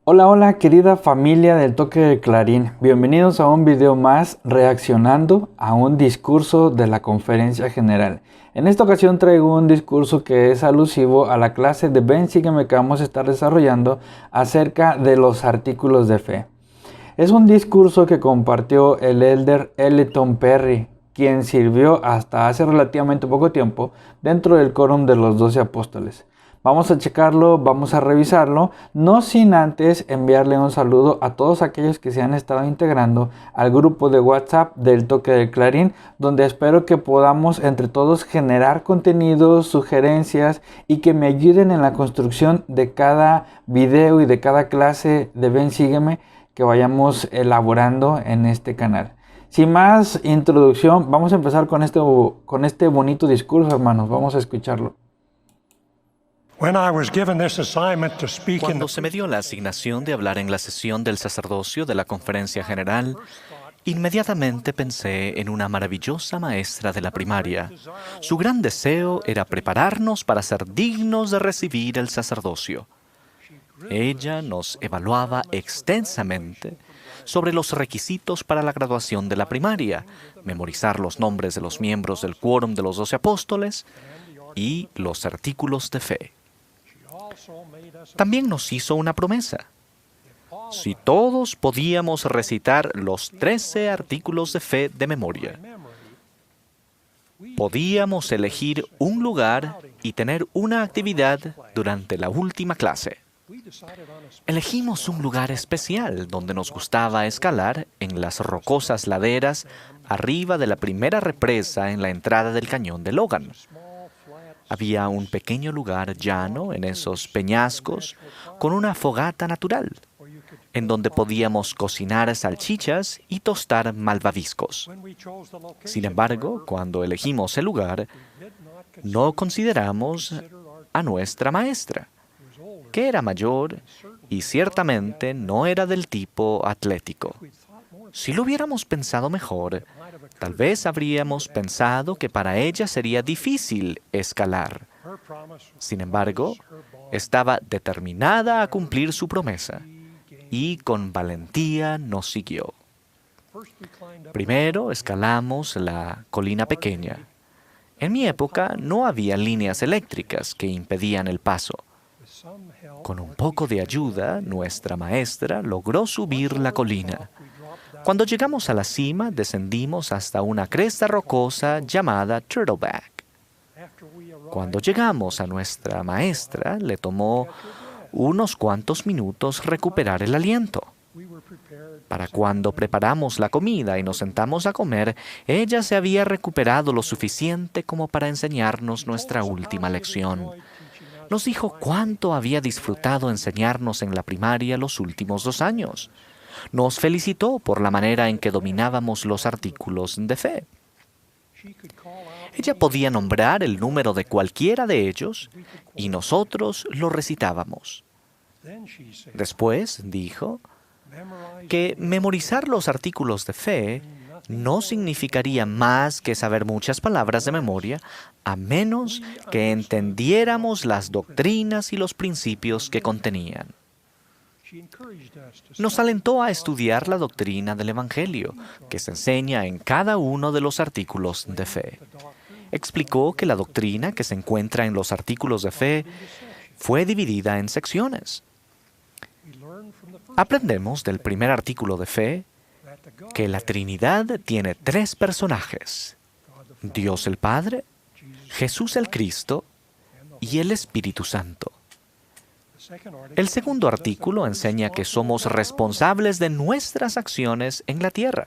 Hola, hola querida familia del Toque de Clarín, bienvenidos a un video más reaccionando a un discurso de la Conferencia General. En esta ocasión traigo un discurso que es alusivo a la clase de Ven Sígueme que vamos a estar desarrollando acerca de los artículos de fe. Es un discurso que compartió el elder Elton Perry, quien sirvió hasta hace relativamente poco tiempo dentro del quórum de los 12 apóstoles. Vamos a checarlo, vamos a revisarlo, no sin antes enviarle un saludo a todos aquellos que se han estado integrando al grupo de WhatsApp del Toque de Clarín, donde espero que podamos entre todos generar contenidos, sugerencias y que me ayuden en la construcción de cada video y de cada clase de Ven Sígueme que vayamos elaborando en este canal. Sin más introducción, vamos a empezar con este bonito discurso, hermanos. Vamos a escucharlo. Cuando se me dio la asignación de hablar en la sesión del sacerdocio de la Conferencia General, inmediatamente pensé en una maravillosa maestra de la primaria. Su gran deseo era prepararnos para ser dignos de recibir el sacerdocio. Ella nos evaluaba extensamente sobre los requisitos para la graduación de la primaria, memorizar los nombres de los miembros del quórum de los 12 apóstoles y los artículos de fe. También nos hizo una promesa. Si todos podíamos recitar los 13 artículos de fe de memoria, podíamos elegir un lugar y tener una actividad durante la última clase. Elegimos un lugar especial donde nos gustaba escalar en las rocosas laderas arriba de la primera represa en la entrada del cañón de Logan. Había un pequeño lugar llano en esos peñascos con una fogata natural, en donde podíamos cocinar salchichas y tostar malvaviscos. Sin embargo, cuando elegimos el lugar, no consideramos a nuestra maestra, que era mayor y ciertamente no era del tipo atlético. Si lo hubiéramos pensado mejor, tal vez habríamos pensado que para ella sería difícil escalar. Sin embargo, estaba determinada a cumplir su promesa y con valentía nos siguió. Primero escalamos la colina pequeña. En mi época no había líneas eléctricas que impedían el paso. Con un poco de ayuda, nuestra maestra logró subir la colina. Cuando llegamos a la cima, descendimos hasta una cresta rocosa llamada Turtleback. Cuando llegamos a nuestra maestra, le tomó unos cuantos minutos recuperar el aliento. Para cuando preparamos la comida y nos sentamos a comer, ella se había recuperado lo suficiente como para enseñarnos nuestra última lección. Nos dijo cuánto había disfrutado enseñarnos en la primaria los últimos 2 años. Nos felicitó por la manera en que dominábamos los artículos de fe. Ella podía nombrar el número de cualquiera de ellos y nosotros lo recitábamos. Después dijo que memorizar los artículos de fe no significaría más que saber muchas palabras de memoria, a menos que entendiéramos las doctrinas y los principios que contenían. Nos alentó a estudiar la doctrina del Evangelio, que se enseña en cada uno de los artículos de fe. Explicó que la doctrina que se encuentra en los artículos de fe fue dividida en secciones. Aprendemos del primer artículo de fe que la Trinidad tiene 3 personajes: Dios el Padre, Jesús el Cristo y el Espíritu Santo. El segundo artículo enseña que somos responsables de nuestras acciones en la tierra.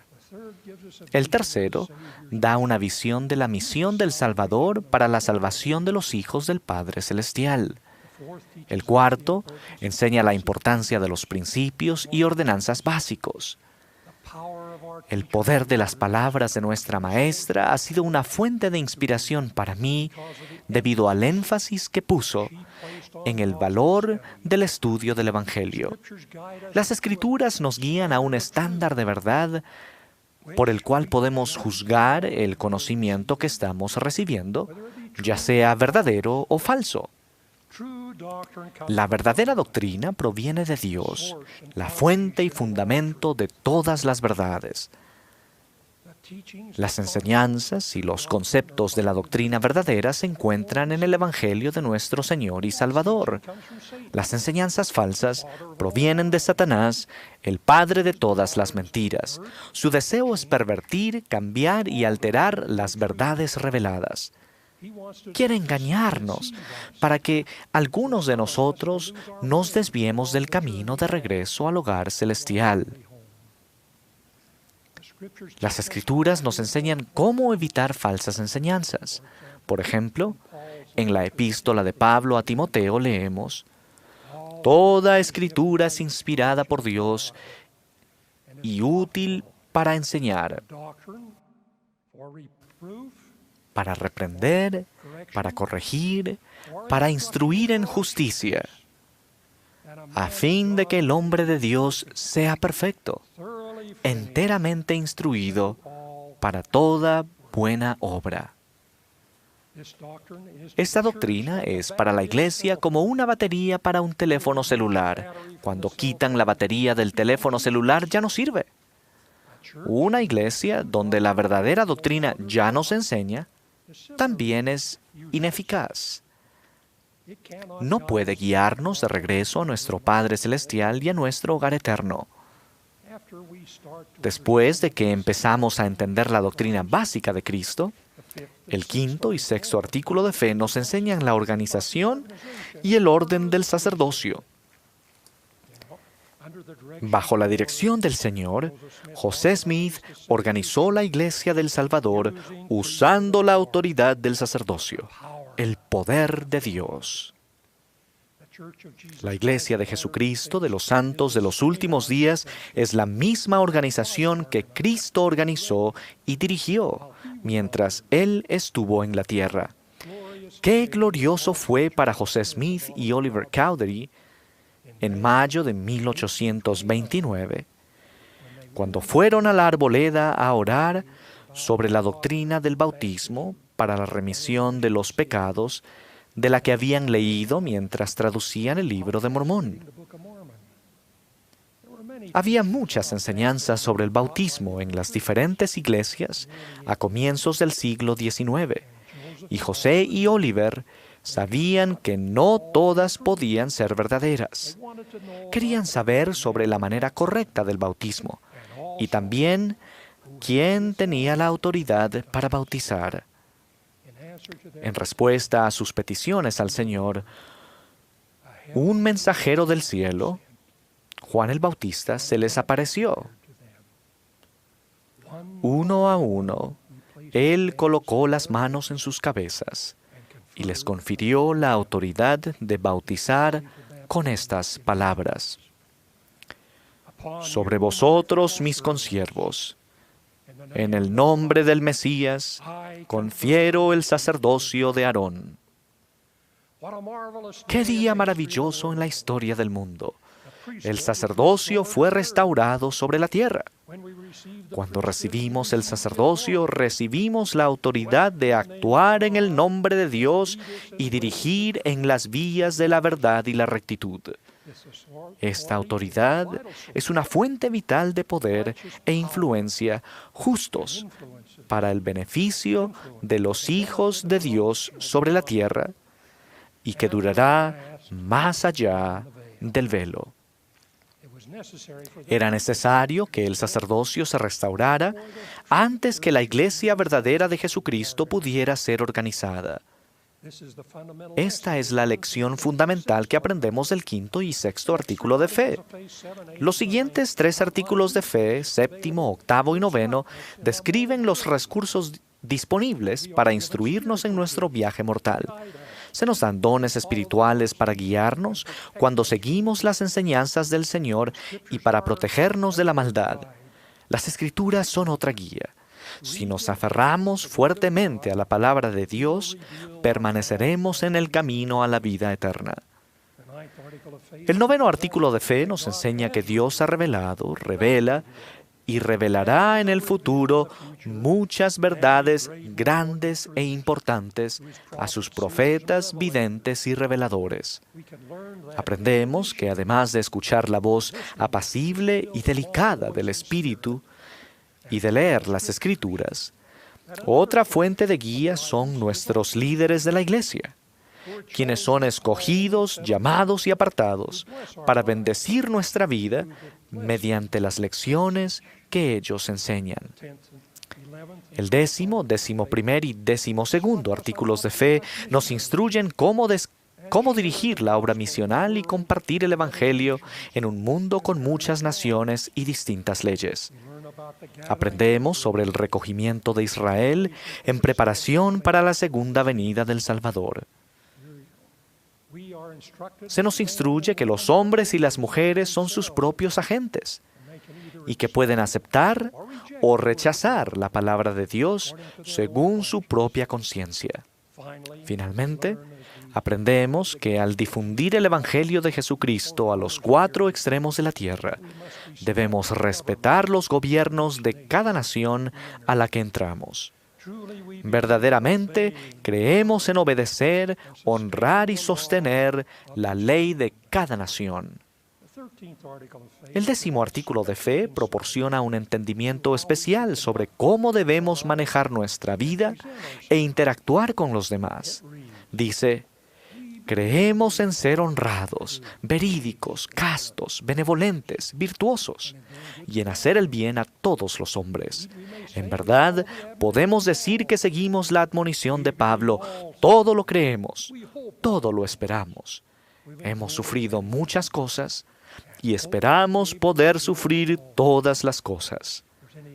El tercero da una visión de la misión del Salvador para la salvación de los hijos del Padre Celestial. El cuarto enseña la importancia de los principios y ordenanzas básicos. El poder de las palabras de nuestra maestra ha sido una fuente de inspiración para mí debido al énfasis que puso en el valor del estudio del Evangelio. Las Escrituras nos guían a un estándar de verdad por el cual podemos juzgar el conocimiento que estamos recibiendo, ya sea verdadero o falso. La verdadera doctrina proviene de Dios, la fuente y fundamento de todas las verdades. Las enseñanzas y los conceptos de la doctrina verdadera se encuentran en el Evangelio de nuestro Señor y Salvador. Las enseñanzas falsas provienen de Satanás, el padre de todas las mentiras. Su deseo es pervertir, cambiar y alterar las verdades reveladas. Quiere engañarnos para que algunos de nosotros nos desviemos del camino de regreso al hogar celestial. Las Escrituras nos enseñan cómo evitar falsas enseñanzas. Por ejemplo, en la epístola de Pablo a Timoteo leemos: Toda Escritura es inspirada por Dios y útil para enseñar, para reprender, para corregir, para instruir en justicia, a fin de que el hombre de Dios sea perfecto, enteramente instruido para toda buena obra. Esta doctrina es para la Iglesia como una batería para un teléfono celular. Cuando quitan la batería del teléfono celular ya no sirve. Una iglesia donde la verdadera doctrina ya nos enseña, también es ineficaz. No puede guiarnos de regreso a nuestro Padre Celestial y a nuestro hogar eterno. Después de que empezamos a entender la doctrina básica de Cristo, el quinto y sexto artículo de fe nos enseñan la organización y el orden del sacerdocio. Bajo la dirección del Señor, José Smith organizó la Iglesia del Salvador usando la autoridad del sacerdocio, el poder de Dios. La Iglesia de Jesucristo de los Santos de los Últimos Días es la misma organización que Cristo organizó y dirigió mientras Él estuvo en la tierra. ¡Qué glorioso fue para José Smith y Oliver Cowdery en mayo de 1829, cuando fueron a la arboleda a orar sobre la doctrina del bautismo para la remisión de los pecados de la que habían leído mientras traducían el libro de Mormón. Había muchas enseñanzas sobre el bautismo en las diferentes iglesias a comienzos del siglo XIX, y José y Oliver sabían que no todas podían ser verdaderas. Querían saber sobre la manera correcta del bautismo y también quién tenía la autoridad para bautizar. En respuesta a sus peticiones al Señor, un mensajero del cielo, Juan el Bautista, se les apareció. Uno a uno, él colocó las manos en sus cabezas y les confirió la autoridad de bautizar con estas palabras: sobre vosotros, mis consiervos, en el nombre del Mesías, confiero el sacerdocio de Aarón. ¡Qué día maravilloso en la historia del mundo! El sacerdocio fue restaurado sobre la tierra. Cuando recibimos el sacerdocio, recibimos la autoridad de actuar en el nombre de Dios y dirigir en las vías de la verdad y la rectitud. Esta autoridad es una fuente vital de poder e influencia justos para el beneficio de los hijos de Dios sobre la tierra y que durará más allá del velo. Era necesario que el sacerdocio se restaurara antes que la iglesia verdadera de Jesucristo pudiera ser organizada. Esta es la lección fundamental que aprendemos del quinto y sexto artículo de fe. Los siguientes tres artículos de fe, séptimo, octavo y noveno, describen los recursos disponibles para instruirnos en nuestro viaje mortal. Se nos dan dones espirituales para guiarnos cuando seguimos las enseñanzas del Señor y para protegernos de la maldad. Las Escrituras son otra guía. Si nos aferramos fuertemente a la palabra de Dios, permaneceremos en el camino a la vida eterna. El noveno artículo de fe nos enseña que Dios ha revelado, revela y revelará en el futuro muchas verdades grandes e importantes a sus profetas, videntes y reveladores. Aprendemos que además de escuchar la voz apacible y delicada del Espíritu y de leer las Escrituras, otra fuente de guía son nuestros líderes de la Iglesia, quienes son escogidos, llamados y apartados para bendecir nuestra vida mediante las lecciones que ellos enseñan. El 10º, 11º y 12º artículos de fe nos instruyen cómo dirigir la obra misional y compartir el Evangelio en un mundo con muchas naciones y distintas leyes. Aprendemos sobre el recogimiento de Israel en preparación para la segunda venida del Salvador. Se nos instruye que los hombres y las mujeres son sus propios agentes y que pueden aceptar o rechazar la palabra de Dios según su propia conciencia. Finalmente, aprendemos que al difundir el Evangelio de Jesucristo a los 4 extremos de la tierra, debemos respetar los gobiernos de cada nación a la que entramos. Verdaderamente creemos en obedecer, honrar y sostener la ley de cada nación. El 10º artículo de fe proporciona un entendimiento especial sobre cómo debemos manejar nuestra vida e interactuar con los demás. Dice: creemos en ser honrados, verídicos, castos, benevolentes, virtuosos, y en hacer el bien a todos los hombres. En verdad, podemos decir que seguimos la admonición de Pablo: todo lo creemos, todo lo esperamos. Hemos sufrido muchas cosas y esperamos poder sufrir todas las cosas.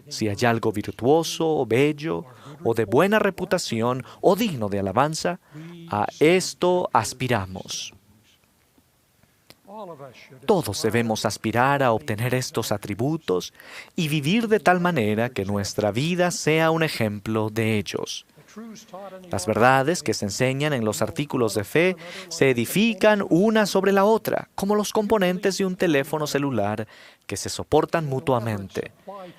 Si hay algo virtuoso o bello, o de buena reputación, o digno de alabanza, a esto aspiramos. Todos debemos aspirar a obtener estos atributos y vivir de tal manera que nuestra vida sea un ejemplo de ellos. Las verdades que se enseñan en los artículos de fe se edifican una sobre la otra, como los componentes de un teléfono celular que se soportan mutuamente,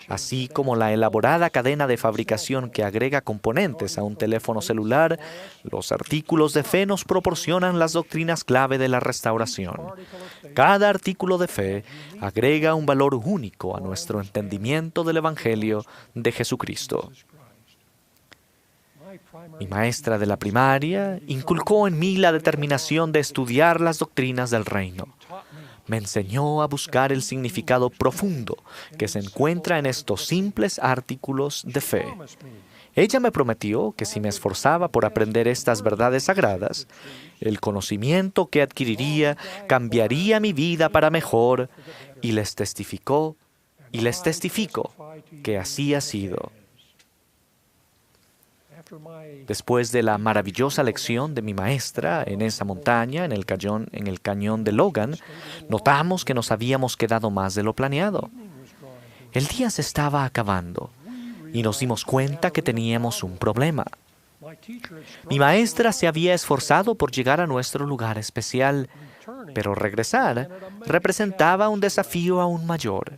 así como la elaborada cadena de fabricación que agrega componentes a un teléfono celular. Los artículos de fe nos proporcionan las doctrinas clave de la restauración. Cada artículo de fe agrega un valor único a nuestro entendimiento del Evangelio de Jesucristo. Mi maestra de la primaria inculcó en mí la determinación de estudiar las doctrinas del reino. Me enseñó a buscar el significado profundo que se encuentra en estos simples artículos de fe. Ella me prometió que si me esforzaba por aprender estas verdades sagradas, el conocimiento que adquiriría cambiaría mi vida para mejor, y les testifico que así ha sido. Después de la maravillosa lección de mi maestra en esa montaña, en el cañón de Logan, notamos que nos habíamos quedado más de lo planeado. El día se estaba acabando y nos dimos cuenta que teníamos un problema. Mi maestra se había esforzado por llegar a nuestro lugar especial, pero regresar representaba un desafío aún mayor.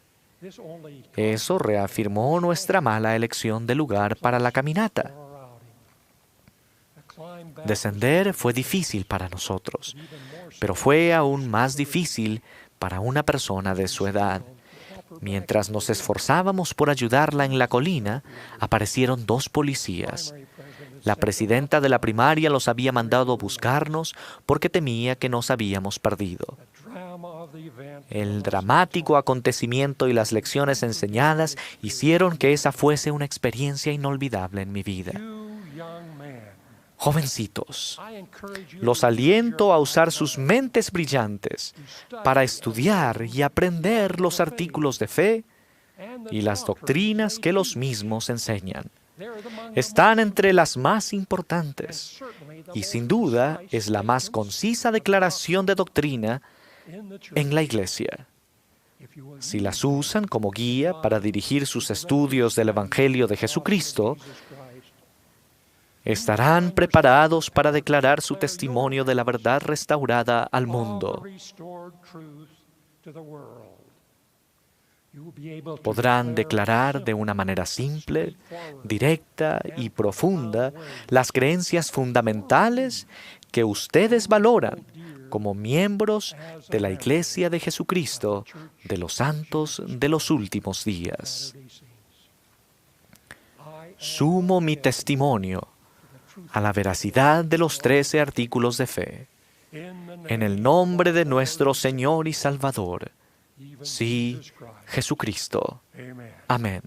Eso reafirmó nuestra mala elección de lugar para la caminata. Descender fue difícil para nosotros, pero fue aún más difícil para una persona de su edad. Mientras nos esforzábamos por ayudarla en la colina, aparecieron 2 policías. La presidenta de la primaria los había mandado a buscarnos porque temía que nos habíamos perdido. El dramático acontecimiento y las lecciones enseñadas hicieron que esa fuese una experiencia inolvidable en mi vida. Jovencitos, los aliento a usar sus mentes brillantes para estudiar y aprender los artículos de fe y las doctrinas que los mismos enseñan. Están entre las más importantes y sin duda es la más concisa declaración de doctrina en la Iglesia. Si las usan como guía para dirigir sus estudios del Evangelio de Jesucristo, estarán preparados para declarar su testimonio de la verdad restaurada al mundo. Podrán declarar de una manera simple, directa y profunda las creencias fundamentales que ustedes valoran como miembros de la Iglesia de Jesucristo de los santos de los últimos días. Sumo mi testimonio a la veracidad de los 13 artículos de fe, en el nombre de nuestro Señor y Salvador, sí, Jesucristo. Amén.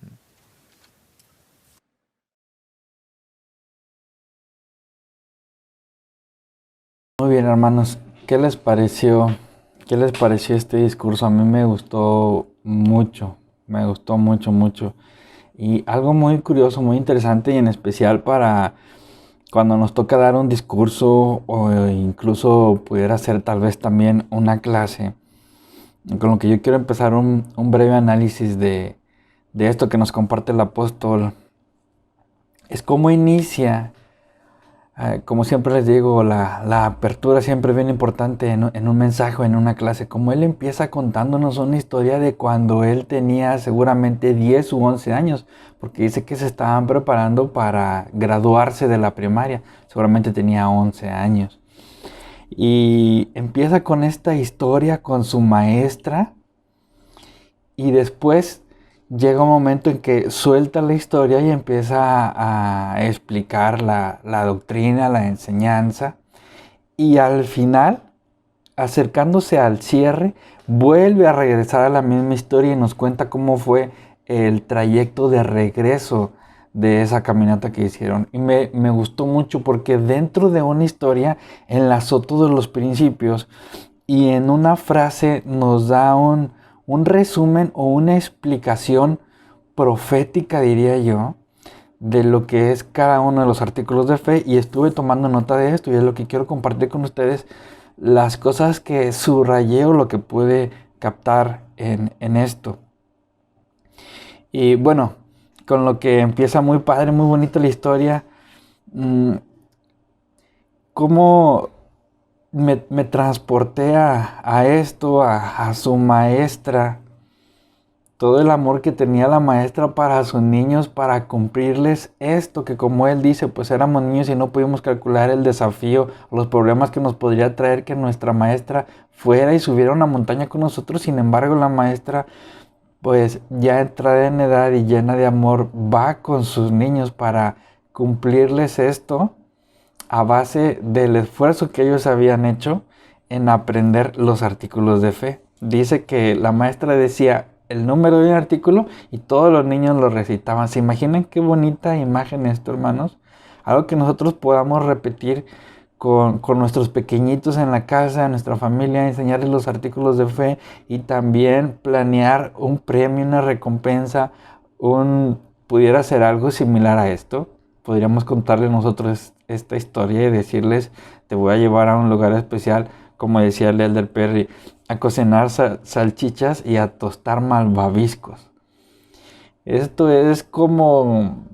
Muy bien, hermanos, ¿qué les pareció? ¿Qué les pareció este discurso? A mí me gustó mucho, mucho. Y algo muy curioso, muy interesante y en especial para cuando nos toca dar un discurso o incluso pudiera ser tal vez también una clase. Con lo que yo quiero empezar un breve análisis de esto que nos comparte el apóstol. Es cómo inicia, como siempre les digo, la apertura siempre es bien importante en un mensaje o en una clase. Como él empieza contándonos una historia de cuando él tenía seguramente 10 u 11 años, porque dice que se estaban preparando para graduarse de la primaria. Seguramente tenía 11 años. Y empieza con esta historia con su maestra y después llega un momento en que suelta la historia y empieza a explicar la doctrina, la enseñanza, y al final, acercándose al cierre, vuelve a regresar a la misma historia y nos cuenta cómo fue el trayecto de regreso de esa caminata que hicieron. Y me gustó mucho porque dentro de una historia enlazó todos los principios y en una frase nos da un resumen o una explicación profética, diría yo, de lo que es cada uno de los artículos de fe. Y estuve tomando nota de esto y es lo que quiero compartir con ustedes, las cosas que subrayé o lo que pude captar en esto. Y bueno, con lo que empieza muy padre, muy bonita la historia, cómo me transporté a esto, a su maestra, todo el amor que tenía la maestra para sus niños, para cumplirles esto, que como él dice, pues éramos niños y no pudimos calcular el desafío, los problemas que nos podría traer que nuestra maestra fuera y subiera una montaña con nosotros. Sin embargo, la maestra, pues ya entrada en edad y llena de amor, va con sus niños para cumplirles esto a base del esfuerzo que ellos habían hecho en aprender los artículos de fe. Dice que la maestra decía el número de un artículo y todos los niños lo recitaban. ¿Se imaginan qué bonita imagen esto, hermanos? Algo que nosotros podamos repetir con nuestros pequeñitos en la casa, en nuestra familia, enseñarles los artículos de fe y también planear un premio, una recompensa, pudiera ser algo similar a esto. Podríamos contarles nosotros esta historia y decirles, te voy a llevar a un lugar especial, como decía el Elder Perry, a cocinar salchichas y a tostar malvaviscos. Esto es como...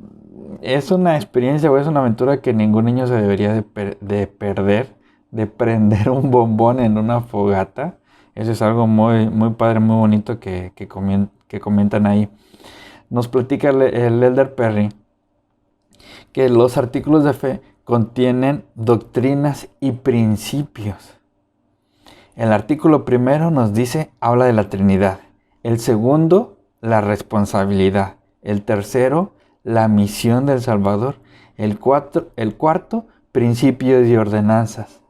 es una experiencia o es una aventura que ningún niño se debería de perder, de prender un bombón en una fogata. Eso es algo muy, muy padre, muy bonito que comentan ahí. Nos platica el Elder Perry que los artículos de fe contienen doctrinas y principios. El artículo primero nos dice, habla de la Trinidad. El segundo, la responsabilidad. El tercero, la misión del Salvador. El cuarto, principios y ordenanzas.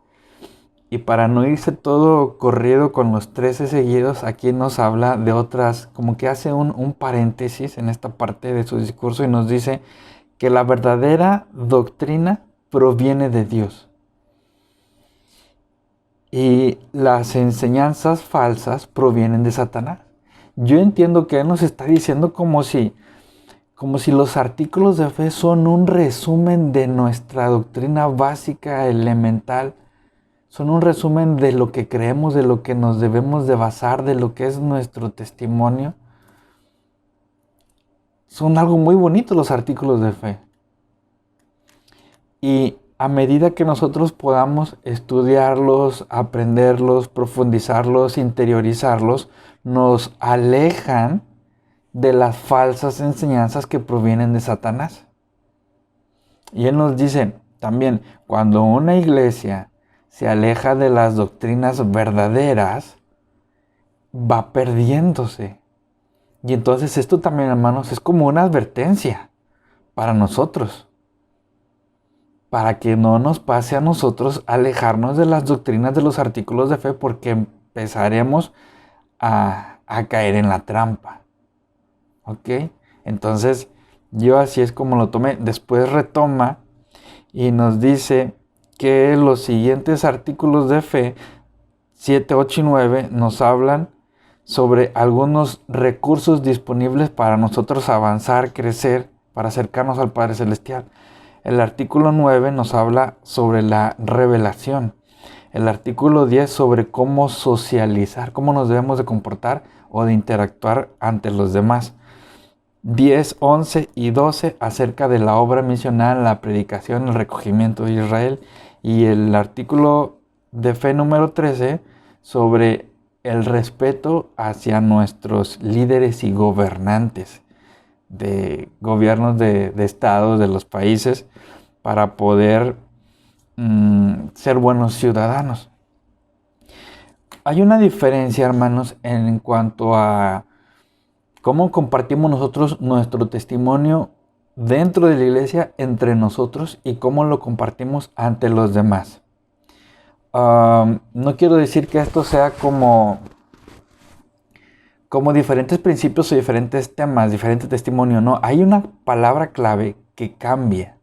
Y para no irse todo corrido con los 13 seguidos, aquí nos habla de otras, como que hace un paréntesis en esta parte de su discurso y nos dice que la verdadera doctrina proviene de Dios. Y las enseñanzas falsas provienen de Satanás. Yo entiendo que él nos está diciendo como si los artículos de fe son un resumen de nuestra doctrina básica, elemental. Son un resumen de lo que creemos, de lo que nos debemos de basar, de lo que es nuestro testimonio. Son algo muy bonito los artículos de fe. Y a medida que nosotros podamos estudiarlos, aprenderlos, profundizarlos, interiorizarlos, nos alejan de las falsas enseñanzas que provienen de Satanás. Y él nos dice también, cuando una iglesia se aleja de las doctrinas verdaderas, va perdiéndose. Y entonces esto también, hermanos, es como una advertencia para nosotros, para que no nos pase a nosotros alejarnos de las doctrinas de los artículos de fe, porque empezaremos a caer en la trampa. ¿Ok? Entonces, yo así es como lo tomé. Después retoma y nos dice que los siguientes artículos de fe, 7, 8 y 9, nos hablan sobre algunos recursos disponibles para nosotros avanzar, crecer, para acercarnos al Padre Celestial. El artículo 9 nos habla sobre la revelación. El artículo 10 sobre cómo socializar, cómo nos debemos de comportar o de interactuar ante los demás. 10, 11 y 12 acerca de la obra misional, la predicación, el recogimiento de Israel. Y el artículo de fe número 13 sobre el respeto hacia nuestros líderes y gobernantes de gobiernos de estados, de los países, para poder ser buenos ciudadanos. Hay una diferencia, hermanos, en cuanto a cómo compartimos nosotros nuestro testimonio dentro de la iglesia, entre nosotros, y cómo lo compartimos ante los demás. No quiero decir que esto sea como diferentes principios o diferentes temas, diferente testimonio. No, hay una palabra clave que cambia.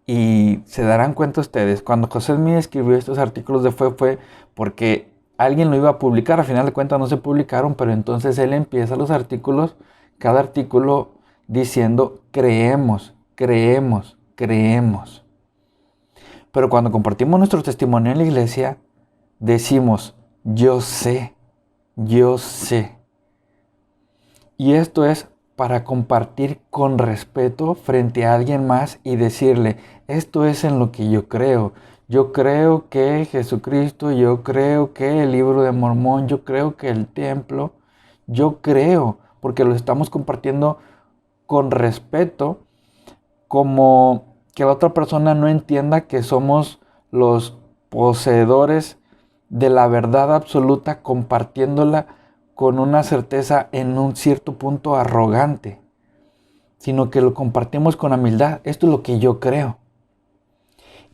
Y se darán cuenta ustedes, cuando José Smith escribió estos artículos de fe fue porque alguien lo iba a publicar. Al final de cuentas no se publicaron, pero entonces él empieza los artículos, cada artículo diciendo creemos, creemos, creemos. Pero cuando compartimos nuestro testimonio en la iglesia, decimos yo sé, yo sé. Y esto es para compartir con respeto frente a alguien más y decirle, esto es en lo que yo creo. Yo creo que Jesucristo, yo creo que el libro de Mormón, yo creo que el templo, yo creo, porque lo estamos compartiendo con respeto, como que la otra persona no entienda que somos los poseedores de la verdad absoluta, compartiéndola con una certeza en un cierto punto arrogante, sino que lo compartimos con humildad. Esto es lo que yo creo.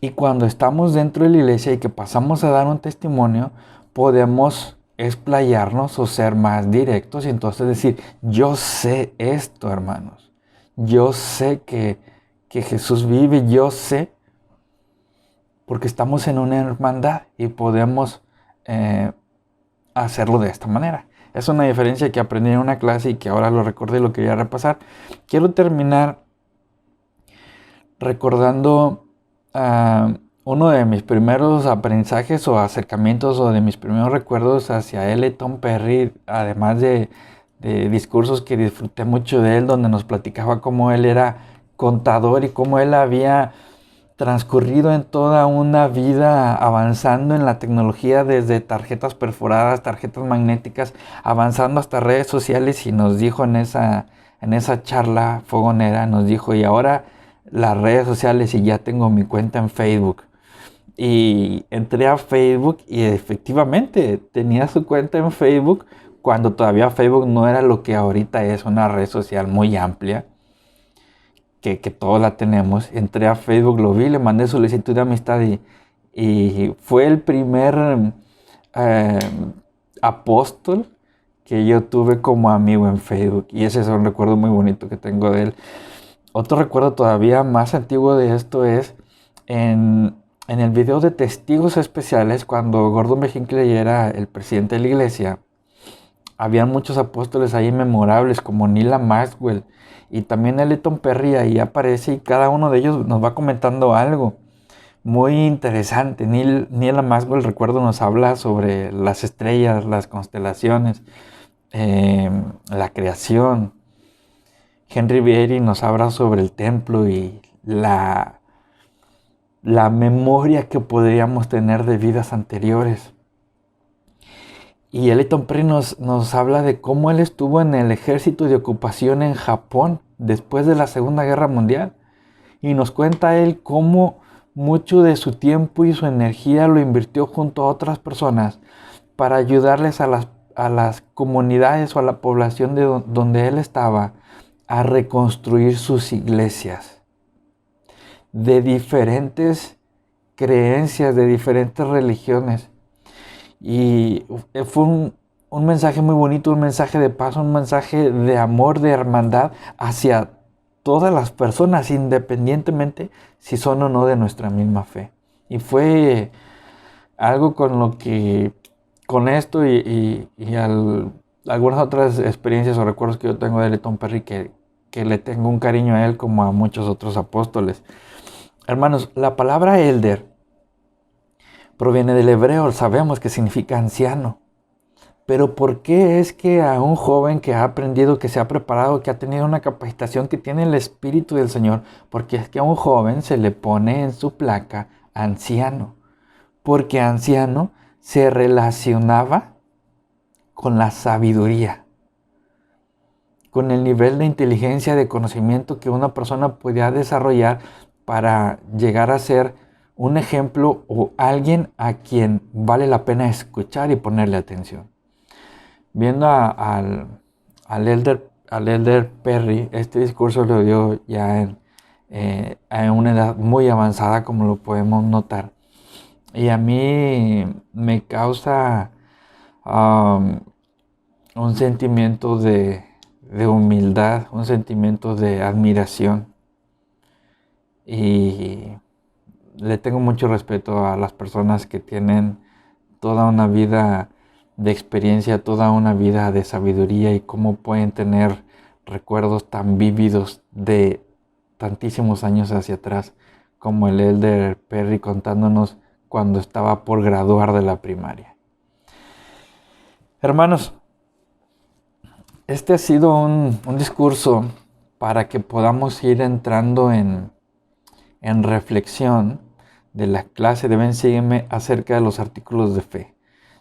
Y cuando estamos dentro de la iglesia y que pasamos a dar un testimonio, podemos explayarnos o ser más directos y entonces decir, yo sé esto, hermanos. Yo sé que Jesús vive, yo sé, porque estamos en una hermandad y podemos hacerlo de esta manera. Es una diferencia que aprendí en una clase y que ahora lo recordé y lo quería repasar. Quiero terminar recordando uno de mis primeros aprendizajes o acercamientos o de mis primeros recuerdos hacia él y Tom Perry, además de discursos que disfruté mucho de él, donde nos platicaba cómo él era contador y cómo él había transcurrido en toda una vida avanzando en la tecnología, desde tarjetas perforadas, tarjetas magnéticas, avanzando hasta redes sociales, y nos dijo en esa charla fogonera, nos dijo, y ahora las redes sociales, y ya tengo mi cuenta en Facebook. Y entré a Facebook y efectivamente tenía su cuenta en Facebook cuando todavía Facebook no era lo que ahorita es, una red social muy amplia, que todos la tenemos. Entré a Facebook, lo vi, le mandé solicitud de amistad y fue el primer apóstol que yo tuve como amigo en Facebook. Y ese es un recuerdo muy bonito que tengo de él. Otro recuerdo todavía más antiguo de esto es en el video de Testigos Especiales, cuando Gordon B. Hinckley era el presidente de la iglesia. Habían muchos apóstoles ahí memorables como Neil Maxwell y también Tom Perry ahí aparece, y cada uno de ellos nos va comentando algo muy interesante. Neil Maxwell, recuerdo, nos habla sobre las estrellas, las constelaciones, la creación. Henry Vieri nos habla sobre el templo y la memoria que podríamos tener de vidas anteriores. Y Ellington Perry nos habla de cómo él estuvo en el ejército de ocupación en Japón después de la Segunda Guerra Mundial. Y nos cuenta él cómo mucho de su tiempo y su energía lo invirtió junto a otras personas para ayudarles a las comunidades o a la población de donde él estaba a reconstruir sus iglesias de diferentes creencias, de diferentes religiones. Y fue un mensaje muy bonito, un mensaje de paz, un mensaje de amor, de hermandad hacia todas las personas, independientemente si son o no de nuestra misma fe. Y fue algo con lo que, con esto y algunas otras experiencias o recuerdos que yo tengo de Ellington Perry, que le tengo un cariño a él como a muchos otros apóstoles. Hermanos, la palabra elder proviene del hebreo, sabemos que significa anciano. Pero ¿por qué es que a un joven que ha aprendido, que se ha preparado, que ha tenido una capacitación, que tiene el Espíritu del Señor, porque es que a un joven se le pone en su placa anciano? Porque anciano se relacionaba con la sabiduría, con el nivel de inteligencia, de conocimiento que una persona podía desarrollar para llegar a ser un ejemplo o alguien a quien vale la pena escuchar y ponerle atención. Viendo al elder Perry, este discurso lo dio ya en una edad muy avanzada, como lo podemos notar. Y a mí me causa un sentimiento de humildad, un sentimiento de admiración. Y le tengo mucho respeto a las personas que tienen toda una vida de experiencia, toda una vida de sabiduría y cómo pueden tener recuerdos tan vívidos de tantísimos años hacia atrás, como el elder Perry contándonos cuando estaba por graduar de la primaria. Hermanos, este ha sido un discurso para que podamos ir entrando en reflexión de la clase de Ven, Sígueme acerca de los artículos de fe.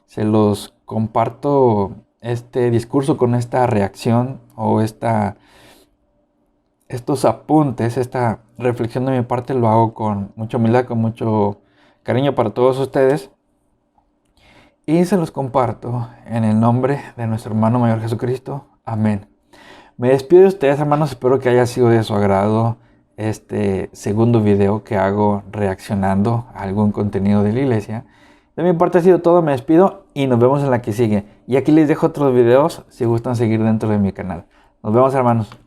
Se los comparto este discurso con esta reacción o estos apuntes, esta reflexión de mi parte lo hago con mucha humildad, con mucho cariño para todos ustedes. Y se los comparto en el nombre de nuestro hermano mayor Jesucristo. Amén. Me despido de ustedes, hermanos. Espero que haya sido de su agrado este segundo video que hago reaccionando a algún contenido de la iglesia. De mi parte ha sido todo, me despido y nos vemos en la que sigue. Y aquí les dejo otros videos si gustan seguir dentro de mi canal. Nos vemos, hermanos.